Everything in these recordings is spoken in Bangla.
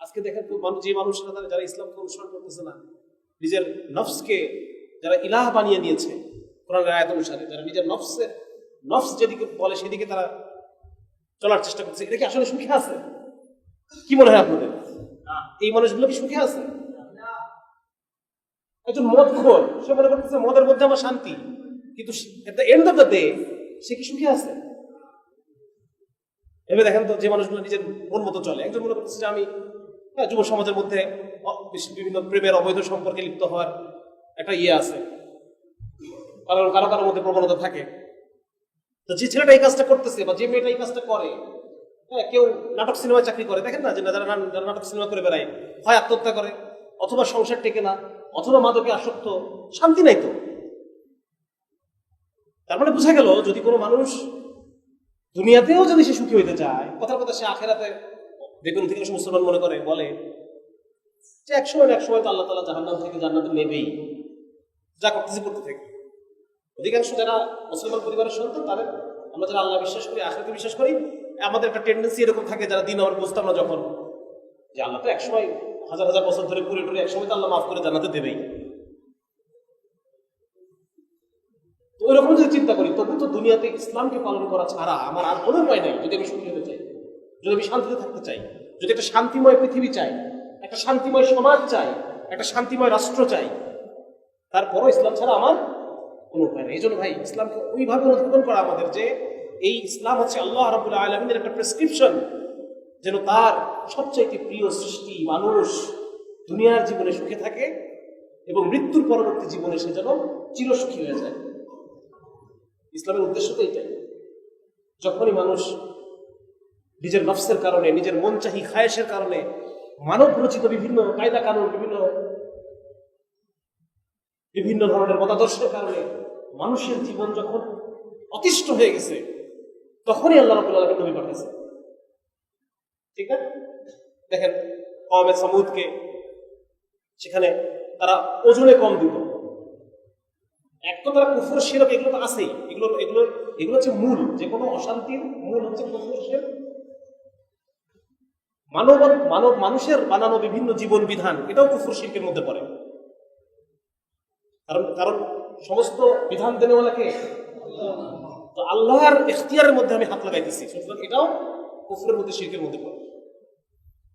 আজকে দেখেন যে মানুষরা যারা ইসলামকে অনুসরণ করতেছে না, নিজের নফসকে যারা ইলাহ বানিয়ে নিয়েছে কোরআনের আয়াত অনুসারে, যারা নিজের নফস যেদিকে বলে সেদিকে তারা চলার চেষ্টা করছে, এটা কি আসলে সুখে আছে? কি মনে হয় আপনাদের? এই মানুষগুলো কি সুখে আছে? একজন মদখোর, সে মনে করতেছে মদের মধ্যে আমার শান্তি, কিন্তু at the end of the day সে কি সুখে আছে? এবার দেখেন তো, যে মানুষগুলো নিজের মন মতো চলে, একজন মনে করতেছে যে আমি যুব সমাজের মধ্যে বিভিন্ন প্রেমের অবৈধ সম্পর্কে লিপ্ত হওয়ার একটা আছে, কারণ কারো কারোর মধ্যে প্রবণতা থাকে। তো যে ছেলেটা এই কাজটা করতেছে বা যে মেয়েটা এই কাজটা করে, কেউ নাটক সিনেমায় চাকরি করে, দেখেন না যে যারা নাটক সিনেমা করে বেড়ায়, হয় আত্মহত্যা করে, অথবা সংসার টেকে না, অথবা মাদকে আসক্ত, শান্তি নাই তো। তার মানে বোঝা গেল, যদি কোনো মানুষ দুনিয়াতেও যদি সে সুখী হইতে চায়, কথার কথা সে আখেরাতে, দেখুন থেকে মুসলমান মনে করে, বলে যে একসময় তো আল্লাহ তাআলা জাহান্নাম থেকে জান্নাতে নেবেই, যা করতেছি করতে থাকে। অধিকাংশ যারা মুসলমান পরিবারের সন্তান, তাদের, আমরা যারা আল্লাহ বিশ্বাস করি, আখিরাতে বিশ্বাস করি, আমাদের একটা টেন্ডেন্সি এরকম থাকে, যারা দিন আমরা বুঝতাম না যখন, যে আল্লাহ তো একসময় হাজার হাজার বছর ধরে পুরে টুরে একসময় তো আল্লাহ মাফ করে জান্নাতে দেবেই। তো ওই রকম যদি চিন্তা করি, তবু তো দুনিয়াতে ইসলামকে পালন করা ছাড়া আমার আর কোনো উপায় নেই। যদি আমি সুখী হতে চাই, যদি আমি শান্তিতে থাকতে চাই, যদি একটা শান্তিময় পৃথিবী চাই, একটা শান্তিময় সমাজ চাই, একটা শান্তিময় রাষ্ট্র চাই, তারপরও ইসলাম ছাড়া আমার কোনো উপায় নেই। এই জন্য ভাই, ইসলামকে ওইভাবে অনুধাবন করা আমাদের, যে এই ইসলাম হচ্ছে আল্লাহ রাব্বুল আলামিনের একটা প্রেসক্রিপশন, যেন তার সবচাইতে প্রিয় সৃষ্টি মানুষ দুনিয়ার জীবনে সুখে থাকে এবং মৃত্যুর পরবর্তী জীবনে সে যেন চিরসুখী হয়ে যায়। ইসলামের উদ্দেশ্য তো এইটাই। যখনই মানুষ নিজের নফসের কারণে, নিজের মন চাহি খায়েশের কারণে, মানব রচিত বিভিন্ন কায়দা কানুন, বিভিন্ন ধরনের মতাদর্শের কারণে মানুষের জীবন যখন অতিষ্ঠ হয়ে গেছে, তখনই আল্লাহ রাব্বুল আলামিন নবী পাঠাইছেন। ঠিক না? দেখেন কওমে সামুদকে, সেখানে তারা ওজনে কম দিত। এক তো তারা কুফর শিরক, এগুলো তো আছেই, এগুলো হচ্ছে মূল, যে কোনো অশান্তির মূল হচ্ছে কুফর শিরক। মানুষের বানানো বিভিন্ন জীবন বিধান, এটাও কুফর শিরকের মধ্যে পড়ে। কারণ সমস্ত বিধান দেনেওয়ালাকে তো আল্লাহর ইখতিয়ারের মধ্যে আমি হাত লাগাইতেছি, সুতরাং এটাও কুফরের মধ্যে, শিরকের মধ্যে পড়ে।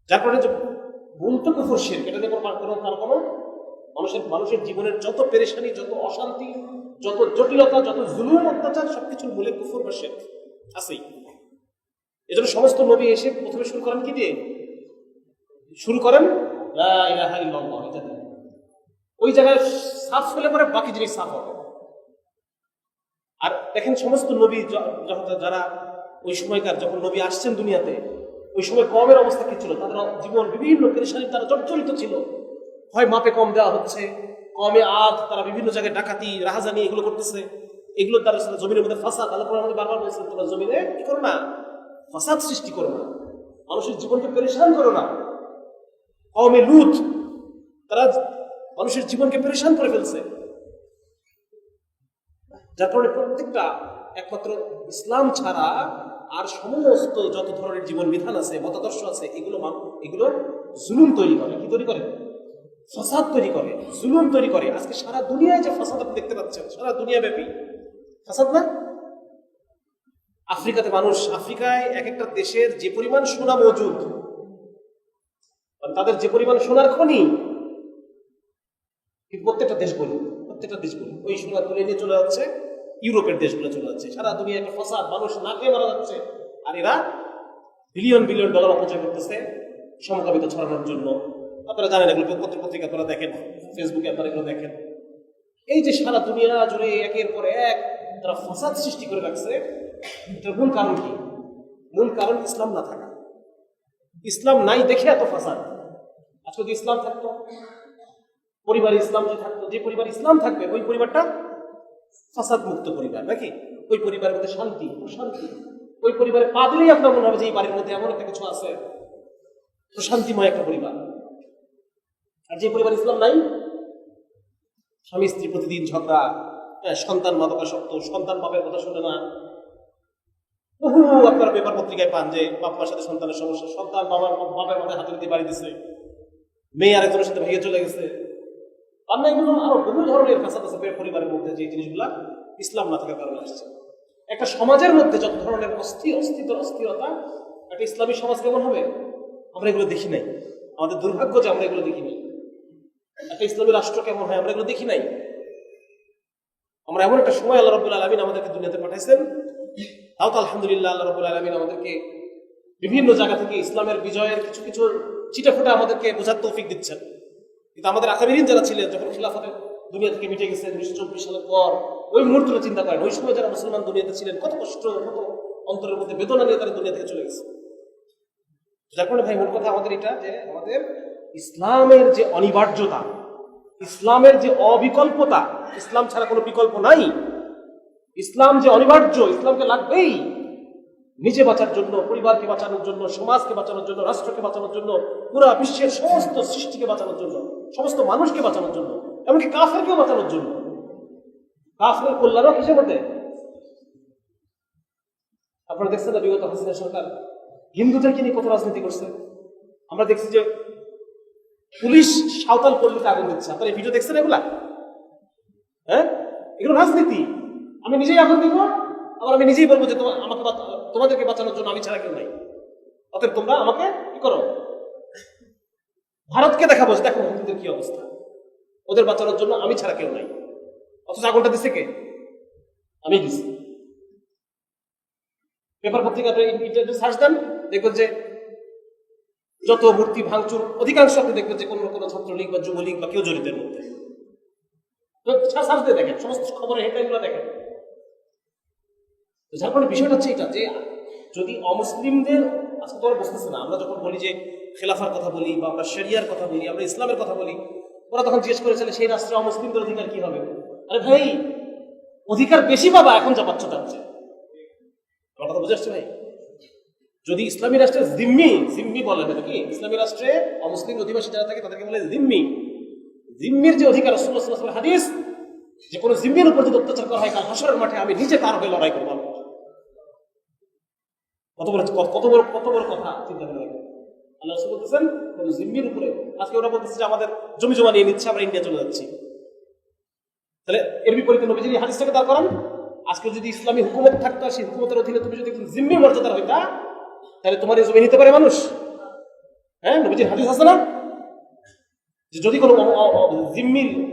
যার কারণে যে মূল তো কুফর শিরক, এটা নিয়ে কোনো মানুষের জীবনের যত পেরেশানি, যত অশান্তি, যত জটিলতা, যত জুলুম অত্যাচার, সবকিছুর মূলে কুফর বা শিরক আছেই। এজন্য সমস্ত নবী এসে প্রথমে শুরু করেন কি দিয়ে? শুরু করেন লা ইলাহা ইল্লাল্লাহ। ওই জায়গায় সাফ হলে পরে বাকি জিনিস সাফ হবে। আর দেখেন, সমস্ত নবী যারা ওই সময়কার, যখন নবী আসছেন দুনিয়াতে, ওই সময় কওমের অবস্থা কি ছিল? তাদের জীবন বিভিন্ন পেরেশানি দ্বারা জর্জরিত ছিল। হয় মাপে কম দেওয়া হচ্ছে, কমে তারা বিভিন্ন জায়গায় ডাকাতি, রাহাজানি এগুলো করতেছে, এগুলোর দ্বারা জমিনের মধ্যে ফাসাদ। আল্লাহ আমাদের বারবার বলছেন, তোমরা জমিনে কি করো না, ফাসাদ সৃষ্টি করো না, মানুষের জীবনকে পেরেশান করো না। কওমে লূত, তারা মানুষের জীবনকে পেরেশান করে ফেলছে। যার কারণে প্রত্যেকটা, একমাত্র ইসলাম ছাড়া আর সমস্ত যত ধরনের জীবন বিধান আছে, মতাদর্শ আছে, এগুলো জুলুম তৈরি করে। কি তৈরি করে? ফাসাদ তৈরি করে, জুলুম তৈরি করে। আজকে সারা দুনিয়ায় যে ফাসাদ আপনি দেখতে পাচ্ছেন, সারা দুনিয়া ব্যাপী ফাসাদ না? আফ্রিকায় এক একটা দেশের যে পরিমাণ সোনা মজুদ, তাদের যে পরিমাণ সোনার খনি, প্রত্যেকটা দেশ বলি ওই সোনা তুলে নিয়ে চলে যাচ্ছে ইউরোপের দেশগুলো, চলে যাচ্ছে। সারা দুনিয়া একটা ফাসাদ, মানুষ না খেয়ে মারা যাচ্ছে, আর এরা বিলিয়ন বিলিয়ন ডলার অপচয় করতেছে সমকামিতা ছড়ানোর জন্য। আপনারা জানেন, এগুলো পত্রিকা আপনারা দেখেন, ফেসবুকে আপনারা এগুলো দেখেন। এই যে সারা দুনিয়া জুড়ে একের পর এক তারা ফাসাদ সৃষ্টি করে রাখছে, এটার মূল কারণ কি? মূল কারণ ইসলাম না থাকা। ইসলাম নাই দেখে এত ফাসাদ। আজকে যদি ইসলাম থাকতো, পরিবার ইসলাম যে থাকতো, যে পরিবার ইসলাম থাকবে, ওই পরিবারটা ফাসাদ মুক্ত পরিবার, নাকি? ওই পরিবারের মধ্যে শান্তি, ওই পরিবারে পা দিলেই আপনার মনে হবে যে এই বাড়ির মধ্যে এমন একটা কিছু আছে, শান্তিময় একটা পরিবার। আর যে পরিবার ইসলাম নাই, স্বামী স্ত্রী প্রতিদিন ঝগড়া, সন্তান মাদকাসক্ত, সন্তান বাপের কথা শুনে না, বহু আপনারা পেপার পত্রিকায় পান যে বাবার সাথে সন্তানের সমস্যা, সন্তান বাবার মাথায় হাতুড়ি দিয়ে বাড়ি দিছে, মেয়ে আরেকজনের সাথে ভেঙে চলে গেছে। পান্না এগুলো আরো বহু ধরনের ফ্যাসাদ আছে পরিবারের মধ্যে, যে জিনিসগুলা ইসলাম না থাকার কারণে আসছে। একটা সমাজের মধ্যে যত ধরনের অস্থিরতা, একটা ইসলামী সমাজ কেমন হবে আমরা এগুলো দেখি নাই। আমাদের দুর্ভাগ্য যে আমরা এগুলো দেখি নাই। একটা ইসলামী রাষ্ট্র কেমন হয় আমরা এগুলো দেখি নাই। আমরা এমন একটা সময় আল্লাহ রাব্বুল আলামিন আমাদেরকে দুনিয়াতে পাঠাইছেন, তাও তো আলহামদুলিল্লাহ আল্লাহ রাব্বুল আলামিন আমাদেরকে বিভিন্ন জায়গা থেকে ইসলামের বিজয়ের কিছু কিছু চিটাফোটা আমাদেরকে বোঝার তৌফিক দিচ্ছেন। কিন্তু আমাদের আকাবিরিন যারা ছিলেন, যখন খিলাফতের দুনিয়া থেকে মিটে গেছে 1924 সালের পর, ওই মুহূর্তটা চিন্তা করেন ওই সময় যারা মুসলমান দুনিয়াতে ছিলেন কত কষ্ট, কত অন্তরের মধ্যে বেদনা নিয়ে তারা দুনিয়া থেকে চলে গেছে। যার কারণে ভাই মূল কথা আমাদের এটা, যে আমাদের ইসলামের যে অনিবার্যতা, ইসলামের যে অবিকল্পতা, ইসলাম ছাড়া কোনো বিকল্প নাই, ইসলাম যে অনিবার্য, ইসলামকে লাগবেই নিজে বাঁচার জন্য, পরিবারকে বাঁচানোর জন্য, সমাজকে বাঁচানোর জন্য, রাষ্ট্রকে বাঁচানোর জন্য, পুরো বিশ্বের সমস্ত সৃষ্টিকে বাঁচানোর জন্য, সমস্ত মানুষকে বাঁচানোর জন্য, এমনকি কাফেরকেও বাঁচানোর জন্য। কাফের কল্যাণও কিসের মধ্যে? আপনারা দেখছেন না বিগত হাসিনা সরকার হিন্দুদেরকে নিয়ে কত রাজনীতি করছে। আমরা দেখছি যে পুলিশ সাঁওতাল পল্লীতে আগুন দিচ্ছে। আপনারা এই ভিডিও দেখছেন এগুলা? হ্যাঁ, এগুলো রাজনীতি। আমি নিজেই আগুন দিব, আবার আমি নিজেই বলবো যে আমাকে তোমাদেরকে বাঁচানোর জন্য আমি ছাড়া কেউ নাই, অতএব তোমরা আমাকে কি করো। ভারতকে দেখাবো যে দেখো হিন্দুদের কি অবস্থা, ওদের বাঁচানোর জন্য আমি ছাড়া কেউ নাই। অথচ আগুনটা দিচ্ছে কে? আমি দিছি। পেপার পত্রিকা ইন্টারনেট সার্চ দেন, দেখবেন যে যত মূর্তি ভাঙচুর অধিকাংশ আপনি দেখবেন যে কোনো ছাত্রলীগ বা যুবলীগ বা কেউ জড়িতের মধ্যে। সার্চ দিয়ে দেখেন, সমস্ত খবরের হেডলাইনগুলো দেখেন। যার ফলে বিষয়টা হচ্ছে এটা, যে যদি অমুসলিমদের আজকে তোমরা বুঝতেছে না, আমরা যখন বলি যে খেলাফার কথা বলি বা আমরা শরিয়ার কথা বলি, আমরা ইসলামের কথা বলি, ওরা তখন জিজ্ঞেস করেছিল সেই রাষ্ট্রে অমুসলিমদের অধিকার কি হবে। আরে ভাই, অধিকার বেশি পাবা এখন যা পাচ্ছ তার চেয়ে। আমার কথা বুঝে আসছে ভাই? যদি ইসলামী রাষ্ট্রের জিম্মি বলেন, এটা কি ইসলামী রাষ্ট্রে অমুসলিম অধিবাসী যারা থাকে তাদেরকে বলে জিম্মির যে অধিকার, রাসূলুল্লাহ সাল্লাল্লাহু আলাইহি ওয়াসাল্লাম হাদিস, যে কোনো জিম্মির উপর যদি অত্যাচার করা হয় কাল হাশরের মাঠে আমি নিজে তার হয়ে লড়াই করব। কত বড় কথা চিন্তা করে দেখেন। আল্লাহ রাসূল বলতেছেন কোন জিম্মির উপরে, আজকে ওরা বলতেছে যে আমাদের জমি জমা নিয়ে নিচ্ছে, আমরা ইন্ডিয়া চলে যাচ্ছি। তাহলে এর বিপরীতে নবীজি হাদিসটাকে দাঁড় করান, আজকে যদি ইসলামী হুকুমত থাকতো, সেই হুকুমতের অধীনে তুমি যদি জিম্মি মর্যাদার হইতা, তাহলে তোমার এই জমি নিতে পারে মানুষ? হ্যাঁ, নবীজির হাদিস আছে না যে যদি কোনো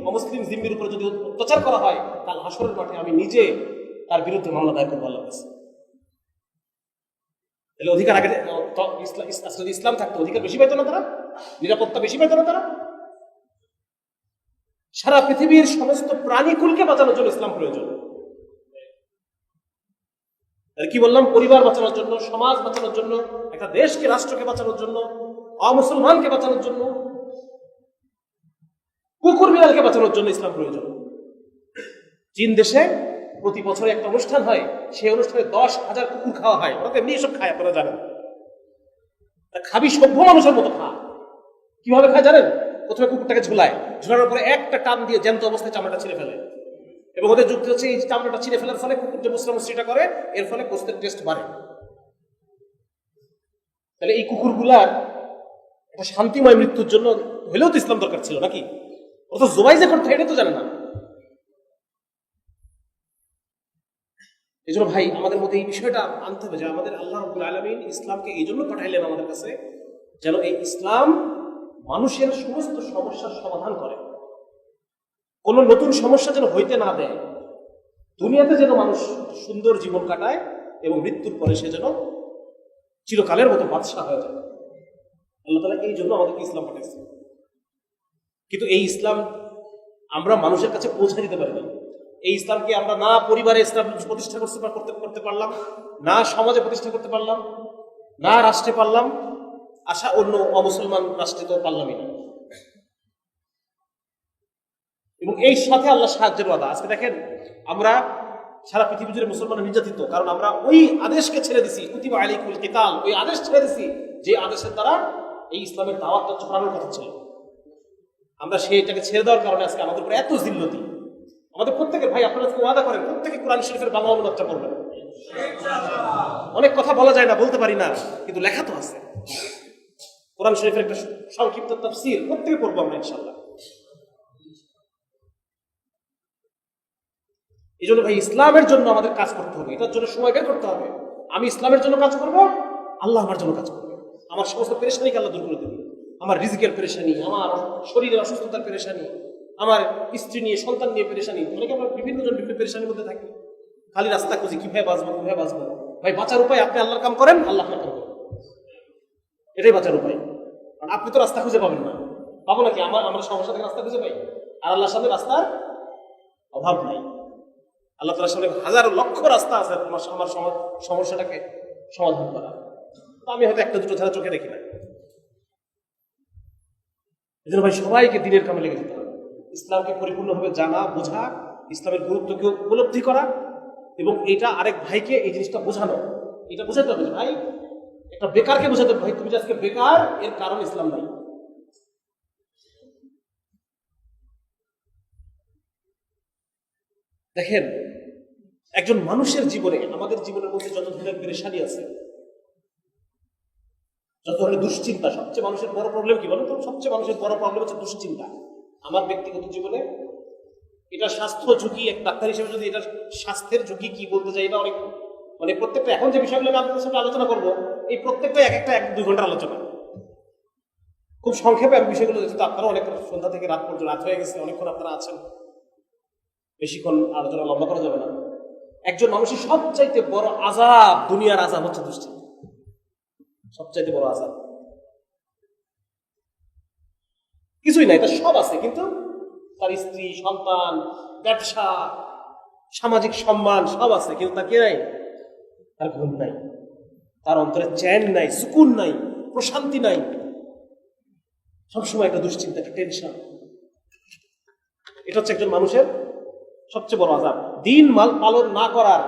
অমুসলিম জিম্মির উপরে যদি অত্যাচার করা হয় কাল হাশরের মাঠে আমি নিজে তার বিরুদ্ধে মামলা দায়ের করবো আল্লাহর কাছে। তাহলে অধিকার আগে যদি ইসলাম থাকতো অধিকার বেশি পাইতো না তারা, নিরাপত্তা বেশি পাইতো না তারা। সারা পৃথিবীর সমস্ত প্রাণীকুলকে বাঁচানোর জন্য ইসলাম প্রয়োজন। কি বললাম? পরিবার বাঁচানোর জন্য, সমাজ বাঁচানোর জন্য, একটা দেশকে, রাষ্ট্রকে বাঁচানোর জন্য, অমুসলমানকে বাঁচানোর জন্য, কুকুর বিড়ালকে বাঁচানোর জন্য ইসলাম প্রয়োজন। চীন দেশে প্রতি বছরে একটা অনুষ্ঠান হয়, সেই অনুষ্ঠানে 10,000 কুকুর খাওয়া হয়। ওরা তো এমনি এসব খায়, আপনারা জানেন। খাবি সভ্য মানুষের মতো খা। কিভাবে খায় জানেন? প্রথমে কুকুরটাকে ঝুলানোর পরে একটা টান দিয়ে জ্যান্ত অবস্থায় চামড়াটা ছিঁড়ে ফেলে, এবং ওদের যুক্তি হচ্ছে এই চামড়াটা ছিঁড়ে ফেলার ফলে কুকুর যে মুসরামুসরিটা করে, এর ফলে গোশতের টেস্ট বাড়ে। তাহলে এই কুকুরগুলার একটা শান্তিময় মৃত্যুর জন্য হলেও তো ইসলাম দরকার ছিল নাকি? ও তো জবাই যে করতে এটা তো জানে না। এই জন্য ভাই আমাদের মধ্যে এই বিষয়টা আনতে হবে যে আমাদের আল্লাহ রাব্বুল আলামিন ইসলামকে এই জন্য পাঠাইলেন আমাদের কাছে, যেন এই ইসলাম মানুষের সমস্ত সমস্যার সমাধান করে, কোন নতুন সমস্যা যেন হইতে না দেয়, দুনিয়াতে যেন মানুষ সুন্দর জীবন কাটায় এবং মৃত্যুর পরে সে যেন চিরকালের মতো বাদশাহ হয়ে যায়। আল্লাহ তাআলা এই জন্য আমাদেরকে ইসলাম পাঠাইছে। কিন্তু এই ইসলাম আমরা মানুষের কাছে পৌঁছে দিতে পারি না। এই ইসলামকে আমরা না পরিবারে ইসলাম প্রতিষ্ঠা করতে পারলাম, না সমাজে প্রতিষ্ঠা করতে পারলাম, না রাষ্ট্রে পারলাম, আশা অন্য অমুসলমান রাষ্ট্রে তো পারলামই না। এবং এই সাথে আল্লাহ সাহায্যের ওয়াদা। আজকে দেখেন আমরা সারা পৃথিবী জুড়ে মুসলমান নির্যাতিত, কারণ আমরা ওই আদেশকে ছেড়ে দিছি, কুতিবা আলাইকুল কিতাল, ওই আদেশ ছেড়ে দিছি যে আদেশের দ্বারা এই ইসলামের দাওয়াতটা ছড়ানোর কথা ছিল। আমরা সেইটাকে ছেড়ে দেওয়ার কারণে আজকে আমাদের উপরে এত জিল্লতি। আমাদের প্রত্যেকের ভাই, আপনারা ওয়াদা করেন প্রত্যেকে কোরআন শরীফের বাংলা অনুবাদটা করবেন। অনেক কথা বলা যায় না, বলতে পারি না, কিন্তু লেখা তো আছে। কোরআন শরীফের একটা সংক্ষিপ্ত তাফসীর প্রত্যেকে পড়বো আমরা ইনশাআল্লাহ। এই জন্য ভাই ইসলামের জন্য আমাদের কাজ করতে হবে, এটার জন্য সময় বের করতে হবে। আমি ইসলামের জন্য কাজ করব, আল্লাহ আমার জন্য কাজ করবে। আমার সমস্ত পেরেশানিকে আল্লাহ দূর করে দেবে। আমার রিজিকের পেরেশানি, আমার শরীরের অসুস্থতার পেরেশানি, আমার স্ত্রী নিয়ে সন্তান নিয়ে পেরেশানি, অনেকে আমরা বিভিন্ন জন বিভিন্ন পেরেশানির মধ্যে থাকি। খালি রাস্তা খুঁজি কিভাবে বাঁচবো, কিভাবে বাঁচবো। ভাই বাঁচার উপায় আপনি আল্লাহর কাম করেন, আল্লাহ আপনার কাম করেন, এটাই বাঁচার উপায়। কারণ আপনি তো রাস্তা খুঁজে পাবেন না, পাবো নাকি? আমরা সমস্যা থেকে রাস্তা খুঁজে পাই, আর আল্লাহর সামনে রাস্তার অভাব নাই। আল্লাহ তাআলার সামনে হাজারো লক্ষ রাস্তা আছে আমার সমস্যাটাকে সমাধান করা। আমি হয়তো একটা দুটো ছাড়া চোখে দেখি না। এই জন্য ভাই সবাইকে দিনের কামে লেগে যেতে হবে, ইসলামকে পরিপূর্ণভাবে জানা, বোঝা, ইসলামের গুরুত্বকে উপলব্ধি করা, এবং এটা আরেক ভাইকে এই জিনিসটা বোঝানো। এটা বোঝাতে হবে যে ভাই, একটা বেকারকে বোঝাতে হবে, ভাই তুমি যে আজকে বেকার, এর কারণ ইসলাম নাই। দেখেন, একজন মানুষের জীবনে, আমাদের জীবনের মধ্যে যত ধরনের পেরেশানি আছে, যত ধরনের দুশ্চিন্তা, সবচেয়ে মানুষের বড় প্রবলেম কি বলো তো? সবচেয়ে মানুষের বড় প্রবলেম হচ্ছে দুশ্চিন্তা। আমার ব্যক্তিগত জীবনে এটা স্বাস্থ্য ঝুঁকি, এক ডাক্তার হিসেবে যদি এটা স্বাস্থ্যের ঝুঁকি কি বলতে চাই, এটা অনেক, মানে প্রত্যেকটা এখন যে বিষয়গুলো আমি আপনাদের সাথে আলোচনা করবো, এই প্রত্যেকটা এক একটা 1-2 ঘন্টার আলোচনা। খুব সংক্ষেপে আমি বিষয়গুলো যেহেতু আপনারা অনেক সন্ধ্যা থেকে রাত পর্যন্ত, রাত হয়ে গেছে, অনেকক্ষণ আপনারা আছেন, বেশিক্ষণ আলোচনা লম্বা করা যাবে না। একজন মানুষের সবচাইতে বড় আযাব, দুনিয়ার আযাব হচ্ছে দুশ্চিন্তা। সবচাইতে বড় আযাব কিছুই নাই, তার সব আছে, কিন্তু তার স্ত্রী, সন্তান, ব্যবসা, সামাজিক সম্মান সব আছে, কিন্তু তার কি নাই? তার ঘুম নাই, তার অন্তরে চ্যান নাই, সুকুন নাই, প্রশান্তি নাই, সবসময় একটা দুশ্চিন্তা, একটা টেনশন। এটা হচ্ছে একজন মানুষের সবচেয়ে বড় আযাব। দিন পালন না করার,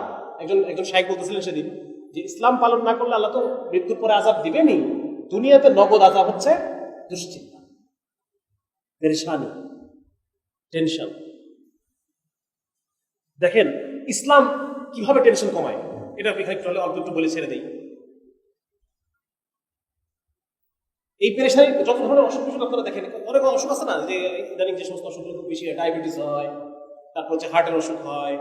একজন শাইখ বলতেছিলেন সেদিন যে ইসলাম পালন না করলে আল্লাহ তো মৃত্যুর পরে আযাব দিবেনই, দুনিয়াতে নগদ আযাব হচ্ছে দুশ্চিন্তা, পেরেশানি, টেনশন। দেখেন ইসলাম কিভাবে টেনশন কমায়, এটা এখানে একটু অল্প একটু বলে ছেড়ে দেই। এই পেরেশানি যত ধরনের অসুখ বিসুখ আপনারা দেখেন, অনেক অসুখ আছে না, যে ইদানিং যে সমস্ত অসুখগুলো খুব বেশি, ডায়াবেটিস হয়, তারপর হচ্ছে হার্টের অসুখ হয়,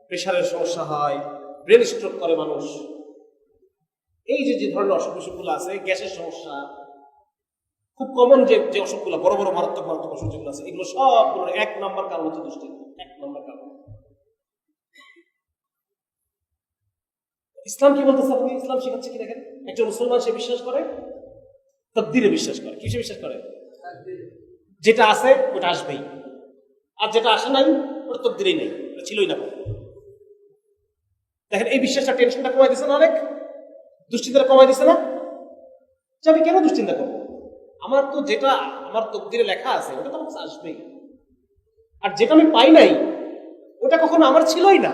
প্রেশারের সমস্যা হয়, ব্রেন স্ট্রোক করে মানুষ। এই যে ধরনের অসুখ বিসুখগুলো আছে, গ্যাসের সমস্যা, খুব কমন যে অসুখগুলো, বড় বড় মারাত্মক মারাত্মক অসুখ যেগুলো আছে, এগুলো সবগুলোর 1 নম্বর কারণ হচ্ছে দুশ্চিন্তা। 1 নম্বর কারণ। ইসলাম কি বলতেছে? আপনি ইসলাম শেখাচ্ছে কি দেখেন, একজন মুসলমান সে বিশ্বাস করে তাকদীরে বিশ্বাস করে। কিসে বিশ্বাস করে? যেটা আছে ওটা আসবেই, আর যেটা আসে নাই ওটা তাকদীরেই নেই, ওটা ছিলই না। দেখেন এই বিশ্বাসটা টেনশনটা কমাই দিচ্ছে না, অনেক দুশ্চিন্তাটা কমাই দিচ্ছে না। যে আমি কেন দুশ্চিন্তা করবো, আমার তো যেটা আমার তাকদীরে লেখা আছে ওটা তো আমার কাছে আসবেই, আর যেটা আমি পাই নাই ওটা কখনো আমার ছিলই না,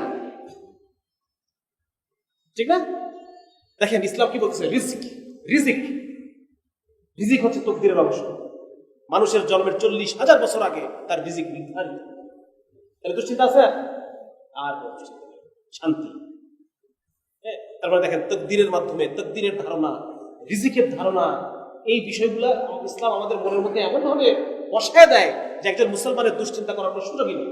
ঠিক না? দেখেন ইসলাম কি বলছে? রিজিক রিজিক হচ্ছে তাকদীরের অংশ। মানুষের জন্মের 40,000 বছর আগে তার রিজিক নির্ধারিত। তাহলে দুশ্চিন্তা আছে আর শান্তি। তারপরে দেখেন তাকদীরের মাধ্যমে, তাকদীরের ধারণা, রিজিকের ধারণা, এই বিষয়গুলো ইসলাম আমাদের মনের মধ্যে এমন ভাবে বসায় দেয় যে একজন মুসলমানের দুশ্চিন্তা করার কোনো সুযোগই নেই।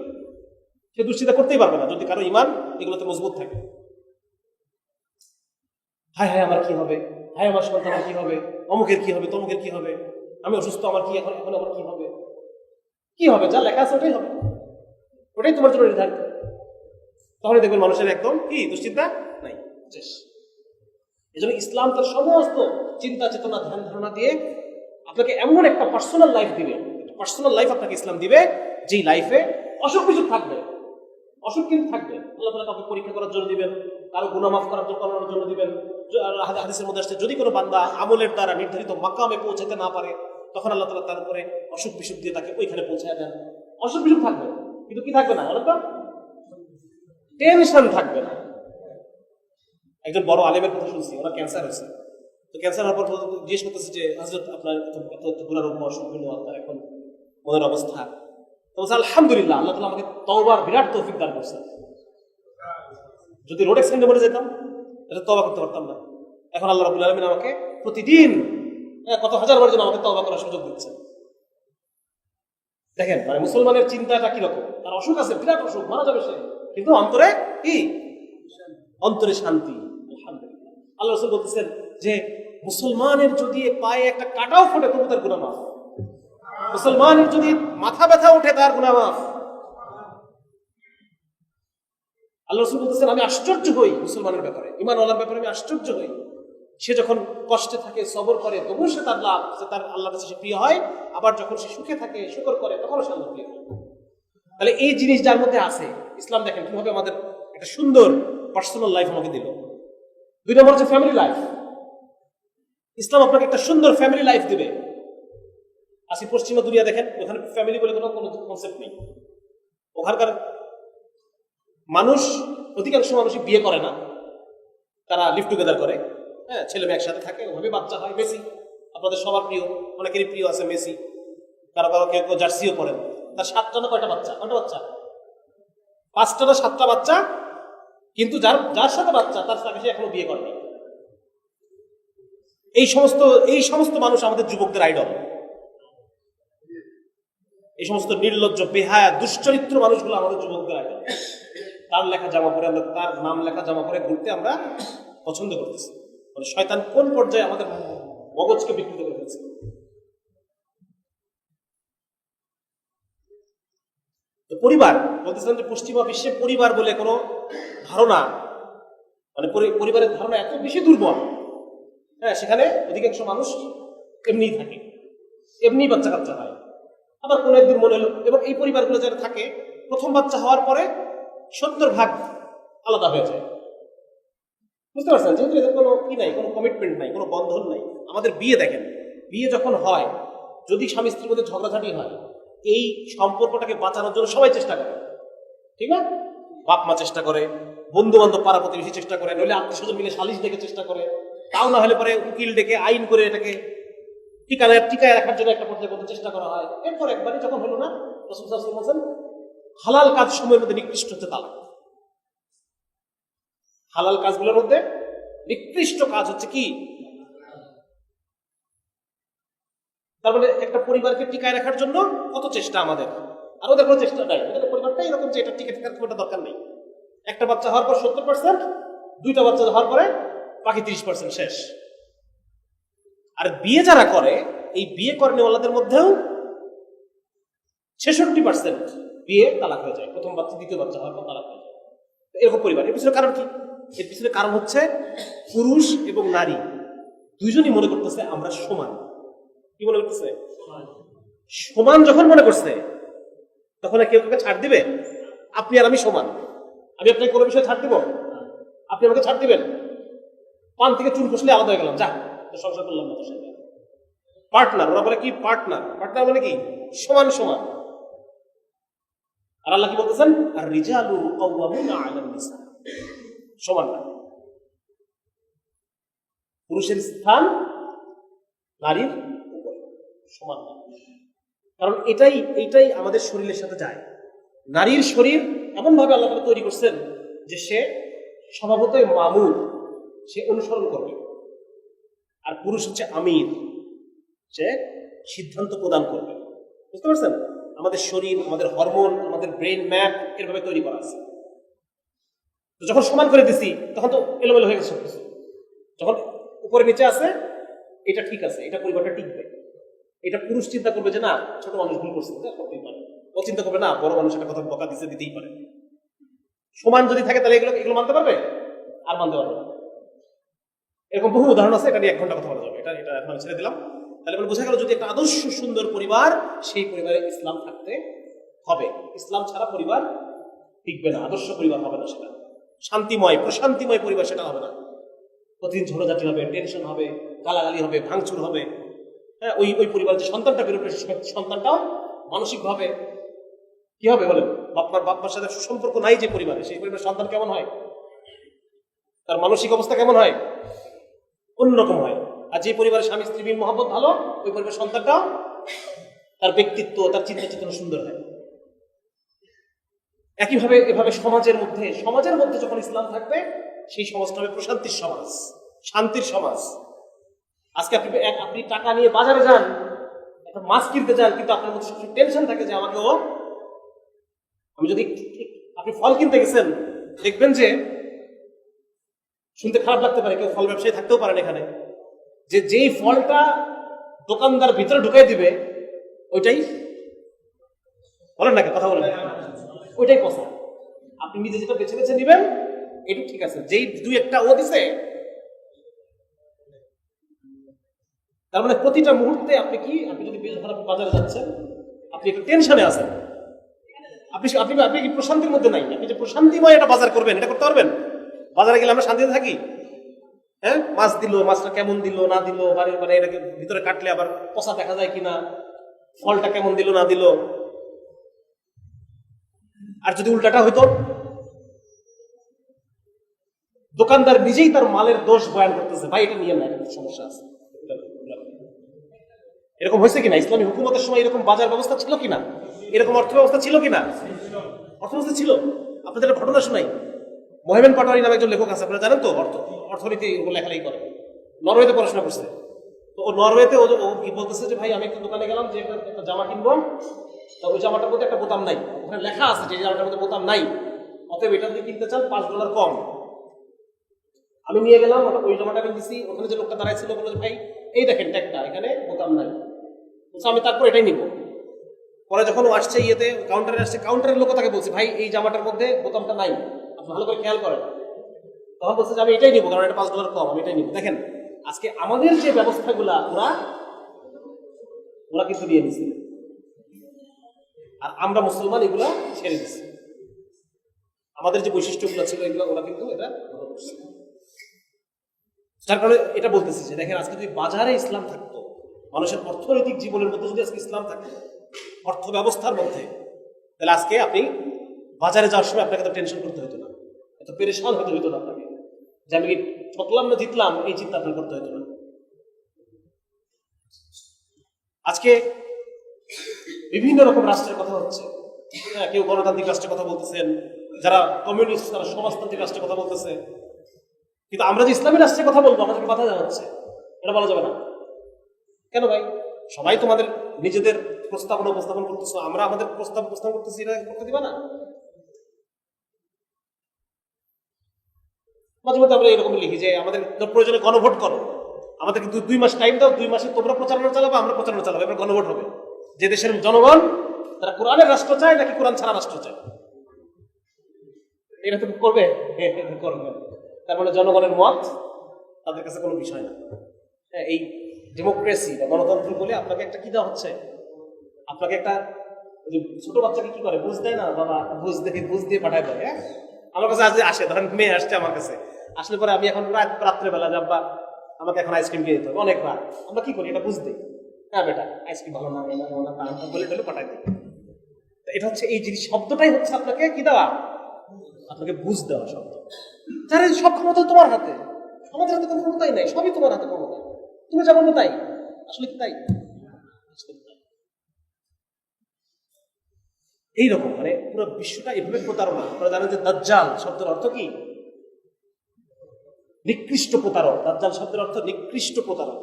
সে দুশ্চিন্তা করতেই পারবে না যদি কারো ঈমান এগুলোতে মজবুত থাকে। হায় হায় আমার কি হবে, হায় আমার সন্তানের কি হবে, অমুকের কি হবে, তমুকের কি হবে, আমি অসুস্থ, আমার কি এখন আমার কি হবে, কি হবে? যা লেখা আছে ওটাই হবে, ওটাই তোমার জন্য নির্ধারিত। তাহলে দেখবেন মানুষের একদম কি দুশ্চিন্তা নাই, শেষ। এই জন্য ইসলাম তার সমস্ত চিন্তা চেতনা ধ্যান ধারণা দিয়ে আপনাকে এমন একটা পার্সোনাল লাইফ দিবে, পার্সোনাল লাইফ আপনাকে ইসলাম দিবে, যেই লাইফে অসুখ বিসুখ থাকবে, অসুখ কিন্তু থাকবে, আল্লাহ তাআলা কাউকে পরীক্ষা করার জন্য দিবেন, কারো গুনাহ মাফ করার জন্য দিবেন। হাদিসের মধ্যে আসছে যদি কোনো বান্দা আমলের দ্বারা নির্ধারিত মাকামে পৌঁছাতে না পারে, তখন আল্লাহ তাআলা তার উপরে অসুখ বিসুখ দিয়ে তাকে ওইখানে পৌঁছায় দেন। অসুখ বিসুখ থাকবে, কিন্তু কি থাকবে না? বলেন তো, টেনশন থাকবে না। একজন বড় আলেমের কথা শুনছি, ওনার ক্যান্সার হয়েছে। তো ক্যান্সার হওয়ার পর জিজ্ঞেস করতেছে যে হযরত আপনার এত বুড়া রোগ অসুখ হলো, আপনার এখন মনের অবস্থা? তো বলছে আলহামদুলিল্লাহ, আল্লাহ তাআলা আমাকে তওবার বিরাট তৌফিক দান করছে। যদি রোড অ্যাক্সিডেন্টে মরে যেতাম এটা তওবা করতে পারতাম না। এখন আল্লাহ রাব্বুল আলামিন আমাকে প্রতিদিন কত হাজারবার যেন আমাকে তওবা করার সুযোগ দিচ্ছেন। দেখেন মানে মুসলমানের চিন্তাটা কিরকম, তার অসুখ আছে, বিরাট অসুখ, মারা যাবে সে, কিন্তু অন্তরে কি, অন্তরে শান্তি। আলহামদুলিল্লাহ। আল্লাহ রাসূল বলতেছেন যে মুসলমানের যদি পায়ে একটা কাঁটাও ফোটে তবু তার গুনাহ মাফ, মুসলমানের যদি মাথা ব্যথা ওঠে তার গুনাহ মাফ। আল্লাহ রাসূল বলতেছেন আমি আশ্চর্য হই মুসলমানের ব্যাপারে, ঈমানওয়ালার ব্যাপারে আমি আশ্চর্য হই। সে যখন কষ্টে থাকে সবর করে তবু সে তার লাভ, সে তার আল্লাহর কাছে সে প্রিয় হয়, আবার যখন সে সুখে থাকে শুকর করে তখনও সে আল্লাহ প্রিয় হয়। তাহলে এই জিনিস যার মধ্যে আছে, ইসলাম দেখেন কিভাবে আমাদের একটা সুন্দর পার্সোনাল লাইফ আমাকে দিল। 2 নম্বর হচ্ছে ফ্যামিলি লাইফ। ইসলাম আপনাকে একটা সুন্দর ফ্যামিলি লাইফ দিবে। আসি পশ্চিমা দুনিয়া দেখেন, ওখানে ফ্যামিলি বলে কোনো কনসেপ্ট নেই। ওখানকার মানুষ, অধিকাংশ মানুষই বিয়ে করে না, তারা লিভ টুগেদার করে, হ্যাঁ, ছেলে মেয়ে একসাথে থাকে, ওভাবে বাচ্চা হয়। মেসি আপনাদের সবার প্রিয়, অনেকেরই প্রিয় আছে মেসি, কারো কারো কেউ কেউ জার্সিও পড়েন। তার 7টা না কয়টা বাচ্চা, 5টা না 7টা বাচ্চা, কিন্তু যার সাথে বাচ্চা তার সাথে সে এখনো বিয়ে করেনি। এই সমস্ত মানুষ আমাদের যুবকদের আইডল। এই সমস্ত নির্লজ্জ, বেহায়া, দুশ্চরিত্র মানুষগুলো আমাদের যুবকদের আইডল। তার লেখা জামা পরে আমরা, তার নাম লেখা জামা পরে ঘুরতে আমরা পছন্দ করতেছি। মানে শয়তান কোন পর্যায়ে আমাদের মগজকে বিকৃত করে ফেলছে। তো পরিবার বলতেছেন যে পশ্চিমা বিশ্বে পরিবার বলে কোনো ধারণা, মানে পরিবারের ধারণা এত বেশি দুর্বল, হ্যাঁ, সেখানে অধিকাংশ মানুষ এমনিই থাকে, এমনি বাচ্চা কাচ্চা হয়। আবার কোনো একদিন মনে হলো, এবং এই পরিবারগুলো যারা থাকে প্রথম বাচ্চা হওয়ার পরে 70% আলাদা হয়ে যায়। বুঝতে পারছেন, যেহেতু এদের কোনো কি নাই, কোনো কমিটমেন্ট নাই, কোনো বন্ধন নাই। আমাদের বিয়ে দেখেন, বিয়ে যখন হয়, যদি স্বামী স্ত্রীর মধ্যে ঝগড়াঝাটি হয়, এই সম্পর্কটাকে বাঁচানোর জন্য সবাই চেষ্টা করে, ঠিক না? বাপ মা চেষ্টা করে, বন্ধু বান্ধব পাড়া প্রতিবেশী চেষ্টা করে, নইলে আত্মীয় স্বজন মিলে সালিশ ডেকে চেষ্টা করে, তাও না হলে পরে উকিল ডেকে আইন করে এটাকে টিকায় রাখার জন্য একটা পর্যায়ে করতে চেষ্টা করা হয়। এরপর একবারই যখন হলো না, রাসূল সাল্লাল্লাহু আলাইহি ওয়াসাল্লাম বলেন হালাল কাজ সময়ের মধ্যে নিকৃষ্ট হচ্ছে তালাক। হালাল কাজগুলোর মধ্যে নিকৃষ্ট কাজ হচ্ছে কি? তার মানে একটা পরিবারকে টিকায় রাখার জন্য কত চেষ্টা আমাদের, আর ওদের কোনো চেষ্টা নাই। ওদের পরিবারটা এরকম যে এটা টিকে থাকার খুব একটা দরকার নেই। একটা বাচ্চা হওয়ার পর 70%, 2টা বাচ্চা হওয়ার পরে বাকি 30% শেষ। আর বিয়ে যারা করে, এই বিয়ে করেনেওয়ালাদের মধ্যেও 66% বিয়ে তালাক হয়ে যায়, প্রথম বাচ্চা দ্বিতীয় বাচ্চা হওয়ার পর তালাক হয়ে যায়। এরকম পরিবার। এর পিছনে কারণ কি? এর পিছনে কারণ হচ্ছে পুরুষ এবং নারী দুইজনই মনে করতেছে আমরা সমান। কি মনে করতেছে? সমান যখন মনে করছে, তখন কেউ কাউকে ছাড় দিবে? আপনি আর আমি সমান, আমি আপনাকে কোনো বিষয়ে ছাড় দিব? আপনি আমাকে ছাড় দিবেন? পান থেকে চুল খসলে আলাদা হয়ে গেলাম, যা সংসার করলাম না তোর সাথে। পার্টনার, ওরা বলে কি পার্টনার? পার্টনার মানে কি? সমান সমান। আর আল্লাহ কি বলতেছেন? আর রিজালু কাওয়ামুনা আলান নিসা, সমান না। পুরুষের স্থান নারীর উপর, সমান না। কারণ এইটাই আমাদের শরীরের সাথে যায়। নারীর শরীর এমন ভাবে আল্লাহ তাআলা তৈরি করছেন যে সে স্বভাবতই মামুর, সে অনুসরণ করবে। আর পুরুষ হচ্ছে আমির, সে সিদ্ধান্ত প্রদান করবে। বুঝতে পারছেন? আমাদের শরীর, আমাদের হরমোন, আমাদের ব্রেন ম্যাপ এরভাবে তৈরি করা আছে। তো যখন সমান করে দিছি তখন তো এলোমেলো হয়ে গেছে সবকিছু। যখন উপরে নিচে আছে, এটা ঠিক আছে, এটা পরিবারটা টিকবে। এটা পুরুষ চিন্তা করবে যে না, ছোট মানুষ ভুল করছে, করতেই পারে। ও চিন্তা করবে না, বড় মানুষ একটা কথা বকা দিতেই পারে। সমান যদি থাকে তাহলে এগুলো মানতে পারবে? আর মানতে পারবে না। এরকম বহু উদাহরণ আছে, এটা নিয়ে 1 ঘন্টা কথা বলা যাবে। এটা এখন ছেড়ে দিলাম। তাহলে বোঝা গেল, যদি একটা আদর্শ সুন্দর পরিবার, সেই পরিবারে ইসলাম থাকতে হবে। ইসলাম ছাড়া পরিবার টিকবে না, আদর্শ পরিবার হবে না। সেটা শান্তিময়, প্রশান্তিময় পরিবার সেটা হবে না। প্রতিদিন ঝগড়াঝাটি হবে, টেনশন হবে, গালাগালি হবে, ভাঙচুর হবে। হ্যাঁ, ওই পরিবার যে সন্তানটা বেরোবে, সন্তানটাও মানসিকভাবে কি হবে বলেন? বাপমার সাথে সুসম্পর্ক নাই যে পরিবারে, সেই পরিবারের সন্তান কেমন হয়? তার মানসিক অবস্থা কেমন হয়? অন্যরকম হয়। আর যে পরিবারের স্বামী স্ত্রী মিল মহব্বত ভালো, ওই পরিবারের সন্তানটাও তার ব্যক্তিত্ব, তার চিন্তা চেতনা সুন্দর হয়। একইভাবে এভাবে সমাজের মধ্যে যখন ইসলাম থাকবে, সেই সমাজটা হবে প্রশান্তির সমাজ, শান্তির সমাজ। আজকে আপনি টাকা নিয়ে বাজারে যান, একটা মাছ কিনতে যান, কিন্তু আপনার মধ্যে সবসময় টেনশন থাকে যে আমাকে আমি যদি আপনি ফল কিনতে গেছেন, দেখবেন যে শুনতে খারাপ লাগতে পারে, কেউ ফল ব্যবসায়ী থাকতেও পারেন এখানে, যে যেই ফলটা দোকানদার ভিতরে ঢুকাই দিবে ওইটাই বলেন না, কথা বলেন, ওইটাই পছন্দ। আপনি নিজে যেটা বেছে বেছে নিবেন এটা ঠিক আছে, যেই দুই একটা ও দিছে, তার মানে প্রতিটা মুহূর্তে আপনি যদি বাজারে যাচ্ছেন, আপনি একটু টেনশনে আছেন, আপনি কি প্রশান্তির মধ্যে নাই? আপনি যে প্রশান্তিময় একটা বাজার করবেন, এটা করতে পারবেন? বাজারে গেলে আমরা শান্তিতে থাকি? হ্যাঁ, মাছ দিল, মাছটা কেমন দিল না দিল, মানে এটাকে ভিতরে কাটলে আবার পচা দেখা যায় কিনা, ফলটা কেমন দিল না দিল। আর যদি উল্টাটা হইতো, দোকানদার নিজেই তার মালের দোষ বয়ান করতেছে, ভাই এটা নিয়ে না, এটা সমস্যা আছে। এরকম হয়েছে কিনা? ইসলামী হুকুমতের সময় এরকম বাজার ব্যবস্থা ছিল কিনা? এরকম অর্থ ব্যবস্থা ছিল কিনা? অর্থ ব্যবস্থা ছিল। আপনাদের একটা ঘটনা শোনাই। মোহামেন পাটোয়ারি নামে একজন লেখক আছে, আপনারা জানেন তো? অর্থনীতি লেখালেখি করে, নরওয়েতে পড়াশোনা করছে। তো ও নরওয়েতে ও কি বলতেছে যে ভাই আমি একটা দোকানে গেলাম যে একটা জামা কিনবো, তো ওই জামাটার মধ্যে একটা বোতাম নাই, ওখানে লেখা আছে যে এই জামাটার মধ্যে বোতাম নাই, অতএব এটা যদি কিনতে চান $5 কম। আমি নিয়ে গেলাম, ওই জামাটা আমি দিছি, ওখানে যে লোকটা দাঁড়াইছিল বললো ভাই এই দেখেন ট্যাগটা, এখানে বোতাম নাই। আমি তারপর এটাই নিব। পরে যখন ও আসছে কাউন্টারে আসছে, কাউন্টারের লোক তাকে বলছে ভাই এই জামাটার মধ্যে বোতামটা নাই, আপনি ভালো করে খেয়াল করেন। তখন বলছে যে আমি এটাই নিবো, কারণ এটা $5 কম, আমি এটাই নিবো। দেখেন আজকে আমাদের যে ব্যবস্থাগুলা ওরা কিন্তু নিয়ে নিচ্ছে, আর আমরা মুসলমান এগুলা ছেড়ে দিচ্ছি। আমাদের যে বৈশিষ্ট্যগুলো ছিল এগুলো ওরা কিন্তু এটা ভালো করছে। যার কারণে এটা বলতেছি যে দেখেন আজকে যদি বাজারে ইসলাম থাকতো, মানুষের অর্থনৈতিক জীবনের মধ্যে যদি আজকে ইসলাম থাকতো, অর্থ ব্যবস্থার মধ্যে, তাহলে আজকে আপনি বাজারে যাওয়ার সময় আপনাকে তো টেনশন করতে হতো না, এত পেরেশান হতে হতো না আপনাকে, যে আমি ঠকলাম না জিতলাম, এই চিন্তা আপনার করতে হতো না। আজকে বিভিন্ন রকম রাষ্ট্রের কথা হচ্ছে, হ্যাঁ, কেউ গণতান্ত্রিক রাষ্ট্রের কথা বলতেছেন, যারা কমিউনিস্ট তারা সমাজতান্ত্রিক রাষ্ট্রের কথা বলতেছে, কিন্তু আমরা যে ইসলামী রাষ্ট্রের কথা বলবো আমাদেরকে বাধা দেওয়া হচ্ছে, এটা বলা যাবে না। কেন ভাই? সবাই তোমাদের নিজেদের প্রস্তাবনা উপস্থাপন করতেছো, আমরা আমাদের প্রস্তাব উপস্থাপন করতেছি, এটা করতে দিবা না? মাঝে মধ্যে আমরা এরকম লিখি যে আমাদের প্রয়োজনে গণভোট করো, আমাদেরকে 2 মাস টাইম দাও, 2 মাসে তোমরা প্রচারণা চালাবো, আমরা প্রচারণা চালাবো, এবার গণভোট হবে। যে দেশের জনগণ তারা কোরআনের রাষ্ট্র চায় নাকি কোরআন ছাড়া রাষ্ট্র চায়, এটা তো করবে। তার মানে জনগণের মত তাদের কাছে কোনো বিষয় না। এই ডেমোক্রেসি বা গণতন্ত্র বলে আপনাকে একটা কি দেওয়া হচ্ছে, আপনাকে একটা ছোট বাচ্চাকে কি করে বুঝ দেয় না, বাবা বুঝ দেখে বুঝ দিয়ে পাঠায় দেয়। হ্যাঁ, আমার কাছে আজ আসে, ধরেন মেয়ে আসছে আমার কাছে, আসলে পরে আমি এখন রাত্রেবেলা যাবো, আমাকে এখন আইসক্রিম খেয়ে দিতে হবে, অনেক রাত, আমরা কি করি এটা বুঝ দিই, হ্যাঁ বেটা আইসক্রিম ভালো না বলে টলে পাঠাই দিই। এটা হচ্ছে এই জিনিস, শব্দটাই হচ্ছে আপনাকে কি দেওয়া, আপনাকে বুঝ দেওয়া শব্দ। তার সব ক্ষমতা তোমার হাতে, আমাদের হাতে কোনো ক্ষমতাই নাই, সবই তোমার হাতে ক্ষমতা, তুমি যা বলবো তাই। আসলে কি তাই? এইরকম মানে পুরো বিশ্বটা এভাবে প্রতারণা। আপনারা জানেন যে দাজ্জাল শব্দের অর্থ কি? নিকৃষ্ট প্রতারক। দাজ্জাল শব্দের অর্থ নিকৃষ্ট প্রতারক,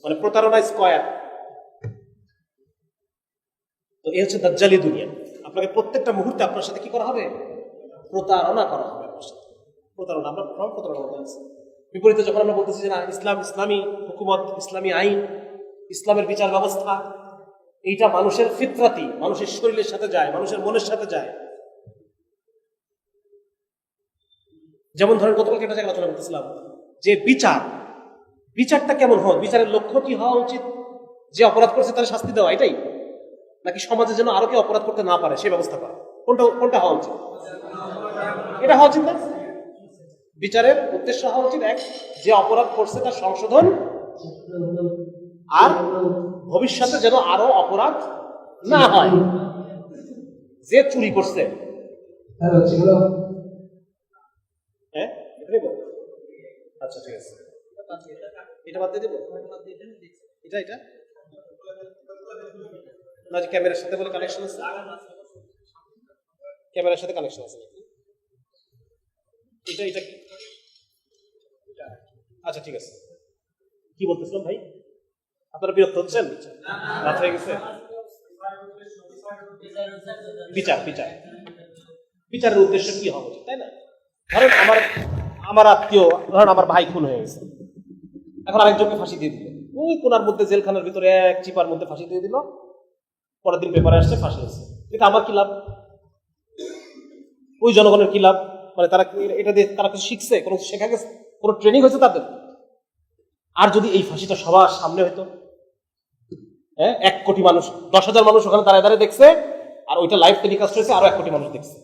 মানে প্রতারণা স্কয়ার। তো এই হচ্ছে দাজ্জালি দুনিয়া। আপনাকে প্রত্যেকটা মুহূর্তে আপনার সাথে কি করা হবে? প্রতারণা করা হবে আপনার সাথে। প্রতারণা, আমরা প্রতারণা মধ্যে আছি। বিপরীতে যখন আমরা বলতেছি যে না ইসলাম, ইসলামী হুকুমত, ইসলামী আইন, ইসলামের বিচার ব্যবস্থা, এইটা মানুষের ফিতরাতি, মানুষের শরীরের সাথে যায়, মানুষের মনের সাথে যায়। যেমন ধরেন গতকালকে একটা জায়গায় আলোচনা করতেছিলাম যে বিচারটা কেমন হয়, বিচারের লক্ষ্য কি হওয়া উচিত? যে অপরাধ করছে তার শাস্তি দেওয়া, এটাই? নাকি সমাজে যেন আরো কেউ অপরাধ করতে না পারে সে ব্যবস্থা করা? কোনটা হওয়া উচিত? এটা হওয়া উচিত না? বিচারের উদ্দেশ্য হওয়া উচিত এক, যে অপরাধ করছে তার সংশোধন, আর ভবিষ্যতে যেন আরো অপরাধ না হয়। যে চুরি করছে, হ্যাঁ আচ্ছা ঠিক আছে, এটা বাদ দিয়ে দেবো, এটা না যে ক্যামেরার সাথে বলে কানেকশন আছে, ক্যামেরার সাথে কানেকশন আছে নাকি? এটা কি আচ্ছা ঠিক আছে, কি বলতেছিলাম ভাই? আপনারা বিরক্ত হচ্ছেন? রাত হয়ে গেছে। বিচার বিচার বিচারের উদ্দেশ্য কি হওয়া উচিত, তাই না? ধরেন আমার আত্মীয়, ধরেন আমার ভাই খুন হয়ে গেছে, এখন আরেকজনকে ফাঁসি দিয়ে দিল, ওই কোনার মধ্যে জেলখানার ভিতরে এক চিপার মধ্যে ফাঁসি দিয়ে দিল, পরের দিন পেপারে আসছে ফাঁসি হয়েছে। কিন্তু আমার কি লাভ? ওই জনগণের কি লাভ? মানে তারা এটা দিয়ে তারা কিছু শিখছে, কোনো কিছু শেখা গেছে, কোনো ট্রেনিং হয়েছে তাদের? আর যদি এই ফাঁসিটা সবার সামনে হইতো, হ্যাঁ, 1 কোটি মানুষ, 10,000 মানুষ ওখানে দাঁড়ায় দাঁড়িয়ে দেখছে, আর ওইটা লাইভ টেলিকাস্ট হয়েছে, আরো 1 কোটি মানুষ দেখছে,